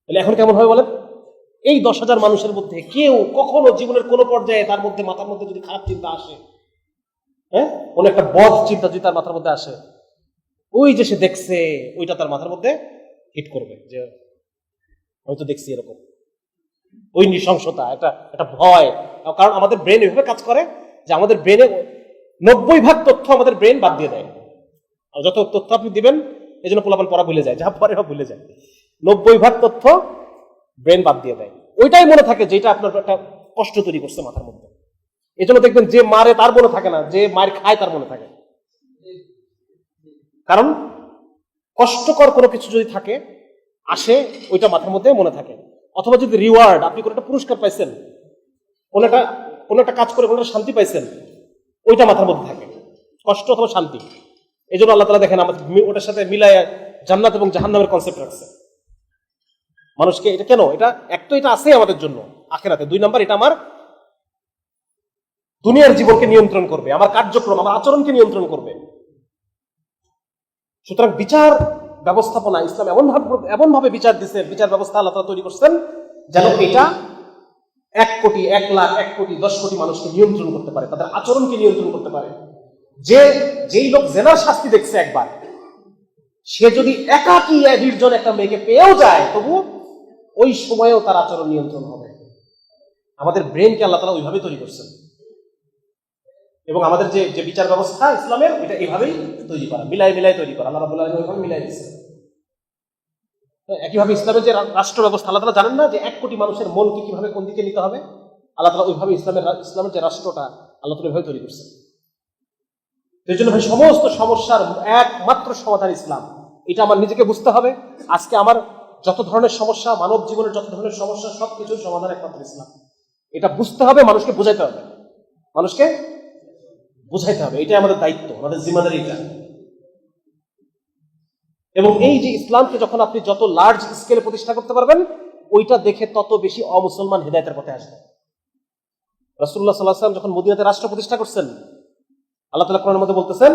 তাহলে এখন কেমন হয় বলেন? এই 10,000 মানুষের মধ্যে কেউ কখনো জীবনের কোনো পর্যায়ে তার মধ্যে মাথার মধ্যে যদি খারাপ চিন্তা আসে, হ্যাঁ, কোনো একটা বদ চিন্তা যদি তার মাথার মধ্যে আসে, ওই যে সে দেখছে ওইটা তার মাথার মধ্যে হিট করবে, যে হয়তো দেখছি এরকম, ওই নৃশংসতা, একটা ভয়। কারণ আমাদের ব্রেন এভাবে কাজ করে যে আমাদের ব্রেনে 90% তথ্য আমাদের ব্রেন বাদ দিয়ে দেয়। আর যত তথ্য আপনি দিবেন, এই জন্য পোলাপান পড়া ভুলে যায়, যা পরে ভুলে যায়, 90% তথ্য ব্রেন বাদ দিয়ে দেয়, ওইটাই মনে থাকে যেটা আপনার একটা কষ্ট তৈরি করছে মাথার মধ্যে। এই জন্য দেখবেন যে মারে তার মনে থাকে না, যে মায়ের খায় তার মনে থাকে। কারণ কষ্টকর কোনো কিছু যদি থাকে আসে, ওইটা মাথার মধ্যে মনে থাকে। অথবা যদি রিওয়ার্ড, আপনি কোনো একটা পুরস্কার পাইছেন, কোনো একটা কাজ করে কোনো একটা শান্তি পাইছেন, ওইটা মাথার মধ্যে থাকে, কষ্ট অথবা শান্তি। এই জন্য আল্লাহ তাআলা দেখেন আমাদের ওটার সাথে মিলায় জান্নাত এবং জাহান্নামের কনসেপ্ট রাখছে মানুষকে। এটা কেন? এটা এক তো এটা আছে আমাদের জন্য আখিরাতে, 2 নাম্বার এটা আমার দুনিয়ার জীবনকে নিয়ন্ত্রণ করবে, আমার কার্যক্রম, আমার আচরণকে নিয়ন্ত্রণ করবে। সুতরাং বিচার ব্যবস্থাপনা, ইসলাম এমন ভাবে বিচার দিচ্ছে, বিচার ব্যবস্থা আল্লাহ তাআলা তৈরি করছেন যেন এটা 1 কোটি, 1 লাখ, 1 কোটি, 10 কোটি মানুষকে নিয়ন্ত্রণ করতে পারে, তাদের আচরণকে নিয়ন্ত্রণ করতে পারে। যেই লোক জেনার শাস্তি দেখছে একবার, সে যদি একাকী নির্জন একটা মেয়েকে পেয়েও যায়, তবু ওই সময়েও তার আচরণ নিয়ন্ত্রণ হবে। আমাদের ব্রেনকে আল্লাহ তাআলা ওইভাবে তৈরি করছেন, এবং আমাদের যে বিচার ব্যবস্থা ইসলামের, এটা এইভাবেই তৈরি করা, মিলাই তৈরি করা, আল্লাহ রাব্বুল আলামিন ওইভাবে মিলাই দিচ্ছে। একইভাবে ইসলামের যে রাষ্ট্র ব্যবস্থা, আল্লাহ তাআলা জানেন না যে 1 কোটি মানুষের মনকে কিভাবে কোন দিকে নিতে হবে? আল্লাহ তাআলা ওইভাবে ইসলামের যে রাষ্ট্রটা আল্লাহ তাআলা ওইভাবে তৈরি করছেন। এই জন্য ভাই সমস্ত সমস্যার একমাত্র সমাধান ইসলাম, এটা আমার নিজেকে বুঝতে হবে। আজকে আমার যত ধরনের সমস্যা, মানব জীবনের যত ধরনের সমস্যা, সবকিছুর সমাধান একমাত্র ইসলাম। এটা বুঝতে হবে, মানুষকে বোঝাইতে হবে, এটাই আমাদের দায়িত্ব, আমাদের জিম্মাদারি এটা। এবং এই যে ইসলামকে যখন আপনি যত লার্জ স্কেলে প্রতিষ্ঠা করতে পারবেন, ওইটা দেখে তত বেশি অমুসলমান হিদায়াতের পথে আসবে। রাসূলুল্লাহ সাল্লাল্লাহু আলাইহি ওয়াসাল্লাম যখন মদিনাতে রাষ্ট্র প্রতিষ্ঠা করছেন, আল্লাহ তাআলা কোরআনের মধ্যে বলতেছেন,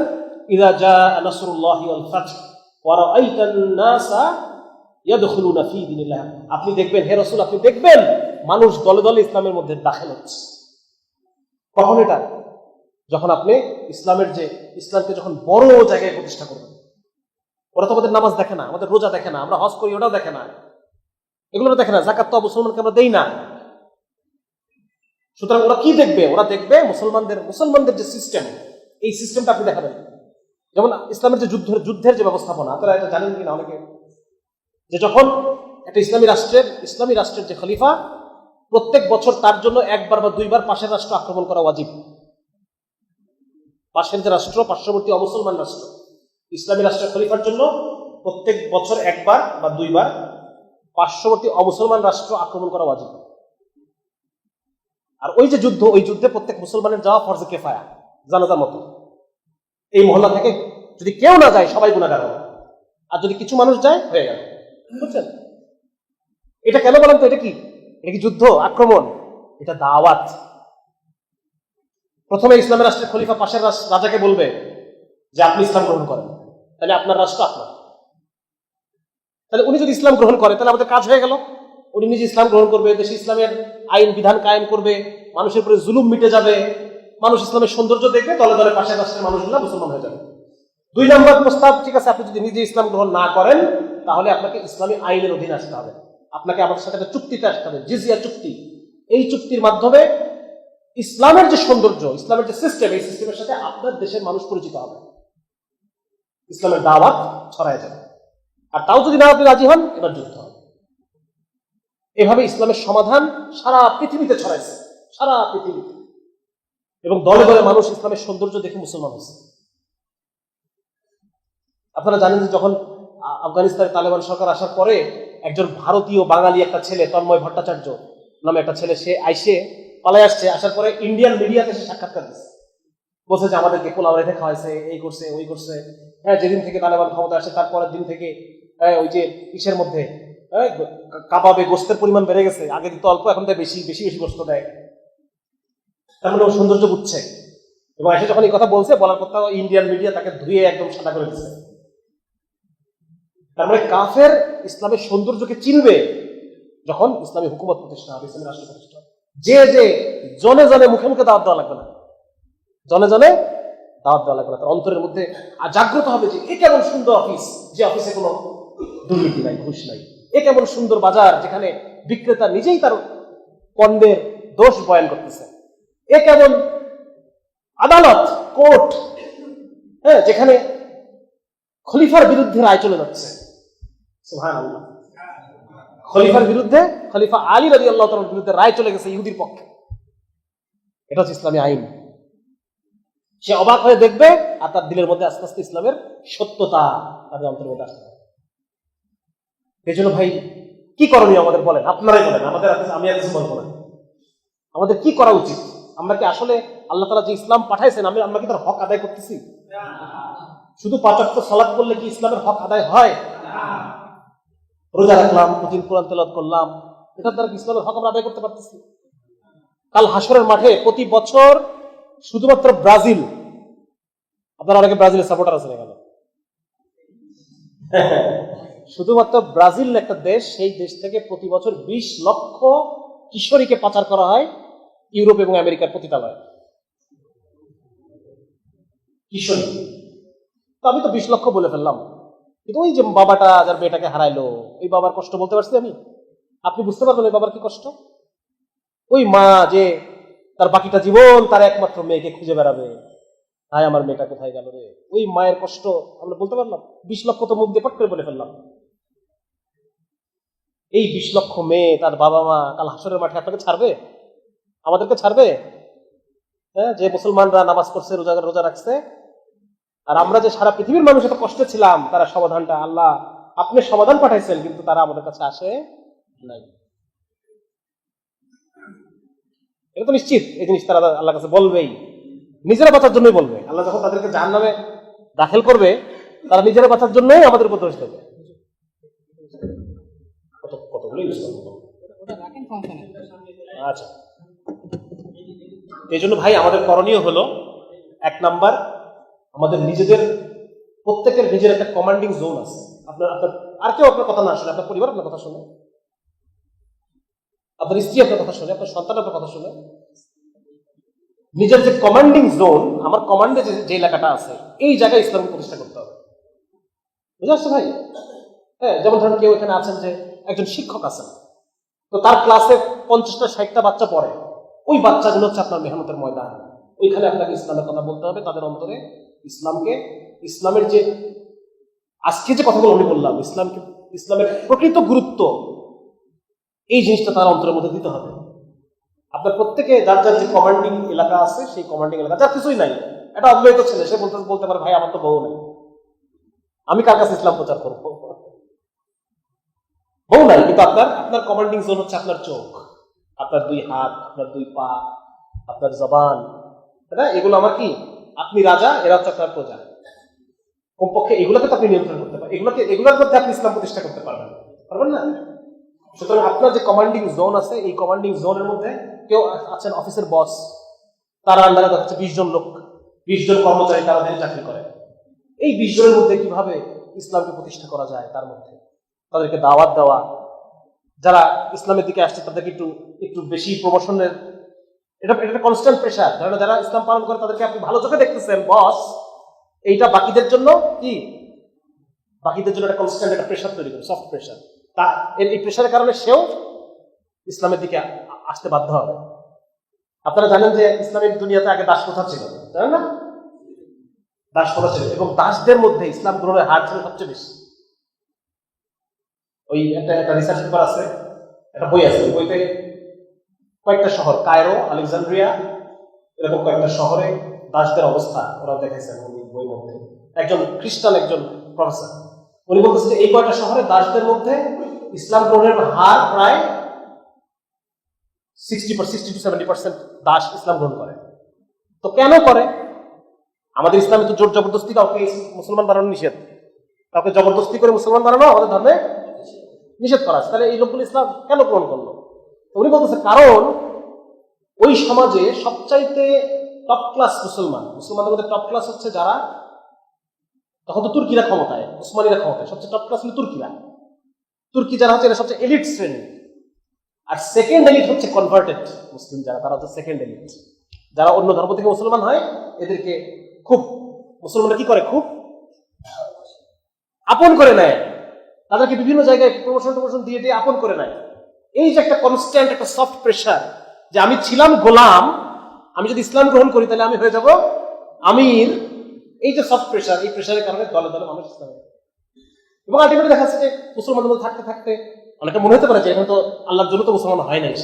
ইযা জাআ নাসরুল্লাহি ওয়াল ফাতহ ওয়া রাআইতান নাসা ইয়াদখুলুনা ফী দীনিল্লাহ। আপনি দেখবেন, হে রাসূল, আপনি দেখবেন মানুষ দলে দলে ইসলামের মধ্যে দাখিল হচ্ছে। কখন? এটা যখন আপনি ইসলামকে যখন বড় জায়গায় প্রতিষ্ঠা করবেন। ওরা তো আমাদের নামাজ দেখে না, আমাদের রোজা দেখে না, আমরা হজ করি ওটাও দেখে না, এগুলো দেখে না, যাকাত তো মুসলমানকে আমরা দেই না। সুতরাং ওরা কি দেখবে? ওরা দেখবে মুসলমানদের যে সিস্টেম, এই সিস্টেমটা আপনি দেখাবেন। যেমন ইসলামের যে যুদ্ধের যে ব্যবস্থাপনা, আপনারা এটা জানেন কিনা অনেকে, যে যখন একটা ইসলামী রাষ্ট্রের যে খলিফা, প্রত্যেক বছর তার জন্য 1 বার বা 2 বার পাশের রাষ্ট্র আক্রমণ করা ওয়াজিব। পাশের যে রাষ্ট্র, পার্শ্ববর্তী অমুসলমান রাষ্ট্র, ইসলামী রাষ্ট্রের খলিফার জন্য প্রত্যেক বছর 1 বার বা 2 বার পার্শ্ববর্তী অমুসলমান রাষ্ট্র আক্রমণ করা ওয়াজিব। আর ওই যুদ্ধে প্রত্যেক মুসলমানের যাওয়া ফরজে কিফায়া, জানাজার মতো। এই মহল্লা থেকে যদি কেউ না যায়, সবাই গুনাহগার হবে, আর যদি কিছু মানুষ যায়, হয়ে গেল। বুঝছেন? এটা কেন বলেন তো? এটা কি যুদ্ধ, আক্রমণ? এটা দাওয়াত। প্রথমে ইসলামের রাষ্ট্রের খলিফা পাশের রাজাকে বলবে যে আপনি ইসলাম গ্রহণ করেন, তাহলে আপনার রাষ্ট্র আপনার। তাহলে উনি যদি ইসলাম গ্রহণ করে, তাহলে আমাদের কাজ হয়ে গেল। উনি নিজে ইসলাম গ্রহণ করবে, দেশে ইসলামের আইন বিধান কায়েম করবে, মানুষের উপরে জুলুম মিটে যাবে, মানুষ ইসলামের সৌন্দর্য দেখবে, দলে দলে পাশের রাষ্ট্রের মানুষগুলো মুসলমান হয়ে যাবে। 2 নম্বর প্রস্তাব, ঠিক আছে, আপনি যদি নিজে ইসলাম গ্রহণ না করেন, তাহলে আপনাকে ইসলামী আইনের অধীনে আসতে হবে, আপনাকে আমাদের সাথে একটা চুক্তিতে আসতে হবে, জিজিয়া চুক্তি। এই চুক্তির মাধ্যমে ইসলামের যে সৌন্দর্য, ইসলামের যে সিস্টেম, এই সিস্টেমের সাথে আপনার দেশের মানুষ পরিচিত হবে, ইসলামের দাওয়াত ছড়ায় যাবে। আর তাও যদি না আপনি রাজি হন, এবার যুদ্ধ হবে। এভাবে ইসলামের সমাধান সারা পৃথিবীতে ছড়াইছে। সারা পৃথিবীতে, এবং দলে দলে মানুষ ইসলামের সৌন্দর্য দেখে মুসলমান হয়েছে। আপনারা জানেন যে যখন আফগানিস্তানে তালেবান সরকার আসার পরে একজন ভারতীয় বাঙালি একটা ছেলে, তন্ময় ভট্টাচার্য নামে একটা ছেলে, সে আইসে পালাই আসছে, আসার পরে ইন্ডিয়ান মিডিয়াতে সে সাক্ষাৎকার দিচ্ছে, বলছে যে আমাদেরকে পোলাও রেখে খাওয়াইছে, এই করছে ওই করছে। হ্যাঁ, যেদিন থেকে তালেবান ক্ষমতা আসে তারপরের দিন থেকে ওই যে ইসের মধ্যে কাবাবে গোস্তের পরিমাণ বেড়ে গেছে, আগে দিত অল্প, এখন তো বেশি বেশি বেশি গোস্ত দেয়। তার মানে ও সৌন্দর্য বুঝছে, এবং এসে যখন এই কথা বলছে, বলার কথা ইন্ডিয়ান মিডিয়া তাকে ধুয়ে একদম সাদা করে দিচ্ছে। তার মানে কাফের ইসলামের সৌন্দর্যকে চিনবে যখন ইসলামী হুকুমত প্রতিষ্ঠা হবে, ইসলামী রাষ্ট্র প্রতিষ্ঠা হবে। যে জনে জনে মুখে মুখে দাওয়াত দেওয়া লাগবে না, জনে জনে দাওয়াত দেওয়া লাগবে না, তার অন্তরের মধ্যে জাগ্রত হবে যে এ কেমন সুন্দর অফিস, যে অফিসে কোনো দুর্নীতি নাই, ঘুষ নাই। এ কেমন সুন্দর বাজার, যেখানে বিক্রেতা নিজেই তার পণ্যের দোষ বয়ান করতেছে। এ কেমন আদালত, কোর্ট, হ্যাঁ, যেখানে খলিফার বিরুদ্ধে রায় চলে যাচ্ছে। সুবহানাল্লাহ, খলিফার বিরুদ্ধে, খলিফা আলী রাদিয়াল্লাহু তাআলার বিরুদ্ধে রায় চলে গেছে ইহুদির পক্ষে। এটা হচ্ছে ইসলামী আইন। সে অবাক হয়ে দেখবে, আর তার দিলের মধ্যে আস্তে আস্তে ইসলামের সত্যতা তাদের অন্তর্গত আসতে হবে। এই জন্য ভাই, কি করণীয় আমাদের বলেন, আপনারাই বলেন, আমাদের আমি আর কিছু বলবো না। আমাদের কি করা উচিত? আমরা কি আসলে আল্লাহ তাআলা যে ইসলাম পাঠাইছেন, আমরা কি তার হক আদায় করতেছি? শুধু 5 ওয়াক্ত সালাত করলে কি ইসলামের হক আদায় হয়? রোজা রাখলাম, প্রতিদিন কোরআন তেলাওয়াত করলাম, এটার দ্বারা ইসলামের হক আমরা আদায় করতে পারতেছি? কাল হাশরের মাঠে প্রতি বছর শুধুমাত্র ব্রাজিল, আপনারা অনেকে ব্রাজিলের সাপোর্টার আছেন এখানে, শুধুমাত্র ব্রাজিল একটা দেশ, সেই দেশ থেকে প্রতি বছর 20 লক্ষ কিশোরীকে পাচার করা হয় ইউরোপ এবং আমেরিকার পতিতালয়ে। কিশোরী, তো আমি তো 20 লক্ষ বলে ফেললাম, কিন্তু ওই যে বাবাটা যার মেয়েটাকে হারাইলো, ওই বাবার কষ্ট বলতে পারছি আমি? আপনি বুঝতে পারবেন ওই বাবার কি কষ্ট? ওই মা যে তার বাকিটা জীবন তার একমাত্র মেয়েকে খুঁজে বেড়াবে, হায় আমার মেয়েটা কোথায় গেল রে, ওই মায়ের কষ্ট আমরা বলতে পারলাম? 20 লক্ষ তো মুখ দিয়ে পট করে বলে ফেললাম। এই 20 লক্ষ মেয়ে, তার বাবা মা কাল হাসরের মাঠে আপনাকে ছাড়বে? আমাদেরকে ছাড়বে? হ্যাঁ, যে মুসলমানরা নামাজ পড়ছে, রোজা রাখছে, আর আমরা যে সারা পৃথিবীর মানুষ এত কষ্টে ছিলাম, তারা সমাধানটা আল্লাহ আপনি সমাধান পাঠাইছেন, কিন্তু তারা আমাদের কাছে আসে নাই। এটা তো নিশ্চিত এই জিনিস তারা আল্লাহর কাছে বলবেই, নিজেরা বাঁচার জন্যই বলবে। আল্লাহ যখন তাদেরকে জাহান্নামে দাখিল করবে, তারা নিজেরা বাঁচার জন্যই আমাদের উপর দোষ দেবে। আচ্ছা, এই জন্য ভাই আমাদের করণীয় হলো, 1 নাম্বার, আমাদের নিজেদের প্রত্যেকের নিজের একটা কমান্ডিং জোন আছে। আপনার আর কেউ আপনার কথা না শুনে, আপনার পরিবার আপনার কথা শুনে, আপনার স্ত্রী আপনার কথা শুনে, আপনার সন্তান আপনার কথা শুনে। নিজের যে কমান্ডিং জোন, আমার কমান্ডে যে এলাকাটা আছে, এই জায়গায় ইসলাম প্রতিষ্ঠা করতে হবে। বুঝে আসছে ভাই? হ্যাঁ, যেমন ধরেন কেউ এখানে আছেন যে একজন শিক্ষক আছেন, তো তার ক্লাসে 50টা 60টা বাচ্চা পড়ে, ওই বাচ্চাগুলো হচ্ছে আপনার মেহনতের ময়দান। ওইখানে আপনাকে ইসলামের কথা বলতে হবে, তাদের অন্তরে ইসলামের যে আজকে যে কথাগুলো আমি বললাম, ইসলামের প্রকৃত গুরুত্ব, এই জিনিসটা তার অন্তরের মধ্যে দিতে হবে। আপনার প্রত্যেকে যার যার যে কমান্ডিং এলাকা আছে, সেই কমান্ডিং এলাকা, যার কিছুই নাই, এটা অবিবাহিত ছেলে, সে বলতে পারে ভাই আমার তো বউ নাই, আমি কার কাছে ইসলাম প্রচার করবো? বউ নাই, কিন্তু আপনার কমান্ডিং জোন হচ্ছে আপনার চোখ, আপনার 2 হাত, আপনার 2 পা, আপনার জবান, এগুলো আমার কি, আপনি রাজা, এরা হচ্ছে আপনার প্রজা। কমপক্ষে এগুলোকে তো আপনি নিয়ন্ত্রণ করতে পারেন, এগুলোর মধ্যে আপনি ইসলাম প্রতিষ্ঠা করতে পারবেন না? সুতরাং আপনার যে কমান্ডিং জোন আছে, এই কমান্ডিং জোনের মধ্যে কেউ আছেন অফিসের বস, তারা আন্ডারে হচ্ছে 20 জন লোক, 20 জন কর্মচারী, তারা দিনে চাকরি করে। এই 20 জনের মধ্যে কিভাবে ইসলামকে প্রতিষ্ঠা করা যায়, তার মধ্যে তাদেরকে দাওয়াত দেওয়া, যারা ইসলামের দিকে আসছে তাদেরকে একটু বেশি প্রমোশনের, এটা কনস্ট্যান্ট প্রেশার। যারা ইসলাম পালন করে তাদেরকে আপনি ভালো চোখে দেখতেছেন বস, এইটা বাকিদের জন্য একটা কনস্ট্যান্ট একটা প্রেশার তৈরি করে, সফট প্রেশার। এই প্রেশারের কারণে সেও ইসলামের দিকে আসতে বাধ্য হবে। আপনারা জানেন যে ইসলামিক দুনিয়াতে আগে দাস প্রথা ছিল, জানেন না? দাস প্রথা ছিল, এবং দাসদের মধ্যে ইসলাম গ্রহণের হার ছিল সবচেয়ে বেশি। ওই একটা রিসার্চ পেপার আছে, একটা বই আছে, বইতে কয়েকটা শহর, কায়রো, আলেকজান্ড্রিয়া, এরকম কয়েকটা শহরে দাসদের অবস্থা ওরা দেখাইছেন বই মধ্যে। একজন খ্রিস্টান একজন প্রফেসর উনি বলতেছেন যে এই কয়েকটা শহরে দাসদের মধ্যে ইসলাম গ্রহণের হার প্রায় 60-70% দাস ইসলাম গ্রহণ করে। তো কেন করে? আমাদের ইসলামে তো জোর জবরদস্তি কাউকে মুসলমান বানানো নিষেধ, কাউকে জবরদস্তি করে মুসলমান বানানো আমাদের ধর্মে নিষেধ করা আছে। তাহলে এই লোকগুলো ইসলাম কেন গ্রহণ করলো? উনি বলতেছে কারণ ওই সমাজে সবচাইতে টপ ক্লাস মুসলমানদের মধ্যে টপ ক্লাস হচ্ছে যারা, তখন তো তুর্কিরা ক্ষমতায়, উসমানীরা ক্ষমতায়, সবচেয়ে টপ ক্লাস হলো তুর্কি যারা হচ্ছে এরা সবচেয়ে এলিট শ্রেণী। আর সেকেন্ড এলিট হচ্ছে কনভার্টেড মুসলিম যারা, তারা হচ্ছে সেকেন্ড এলিট, যারা অন্য ধর্ম থেকে মুসলমান হয় এদেরকে খুব মুসলমানরা কি করে, খুব আপন করে নেয়, তাদেরকে বিভিন্ন জায়গায় প্রমোশন দিয়ে দিয়ে আপন করে নেয়। এই যে একটা কনস্ট্যান্ট একটা সফট প্রেশার যে আমি ছিলাম গোলাম, আমি যদি ইসলাম গ্রহণ করি তাহলে আমি হয়ে যাব আমির, এই যে সফট প্রেশার, এই প্রেশারের কারণে দলে দলে মানুষ ইসলাম, এবং আলটিমেটলি দেখা যাচ্ছে যে মুসলমানদের মধ্যে থাকতে থাকতে অনেকটা মনে হতে পারে যে এখন তো আল্লাহর জন্য তো মুসলমান হয় নাই,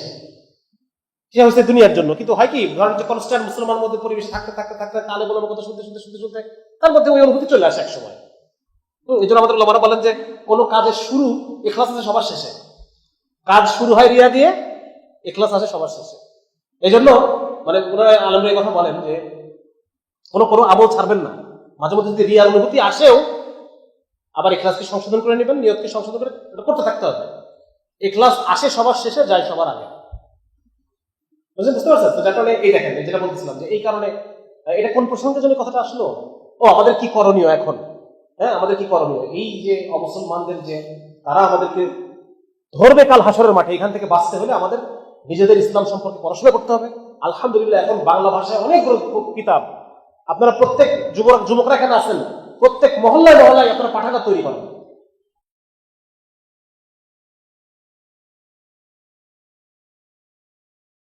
সে হচ্ছে দুনিয়ার জন্য। কিন্তু হয় কি, ধরেন যে কনস্ট্যান্ট মুসলমানের মধ্যে পরিবেশ থাকতে থাকতে থাকতে তালে বলার কথা শুনতে তার মধ্যে ওই অনুভূতি চলে আসে এক সময়। তো এই জন্য আমাদের ওলামারা বলেন যে কোনো কাজের শুরু ইখলাস আছে সবার শেষে, কাজ শুরু হয় রিয়া দিয়ে, ইখলাস আছে সবার শেষে। এই জন্য মানে ওনারা আলেমরা এই কথা বলেন যে কোনো আমল ছাড়বেন না, মাঝে মধ্যে যদি রিয়ার অনুভূতি আসেও আবার ইখলাসকে সংশোধন করে নেবেন, নিয়তকে সংশোধন করে এটা করতে থাকতে হবে। ইখলাস আসে সবার শেষে, যায় সবার আগে, বুঝতে পারছেন? তো যার কারণে এই দেখেন যেটা বলতেছিলাম যে এই কারণে এটা কোন প্রসঙ্গের জন্য কথাটা আসলো, আমাদের কি করণীয় এখন, হ্যাঁ আমাদের কি করণীয়, এই যে অমুসলমানদের যে তারা আমাদেরকে ধরবে কাল হাসরের মাঠে, এখান থেকে বাঁচতে হলে আমাদের নিজেদের ইসলাম সম্পর্কে পড়াশোনা করতে হবে। আলহামদুলিল্লাহ এখন বাংলা ভাষায় অনেকগুলো কিতাব, আপনারা প্রত্যেক যুবকরা এখানে আছেন, প্রত্যেক মহল্লায় আপনারা পাঠাগার তৈরি করেন,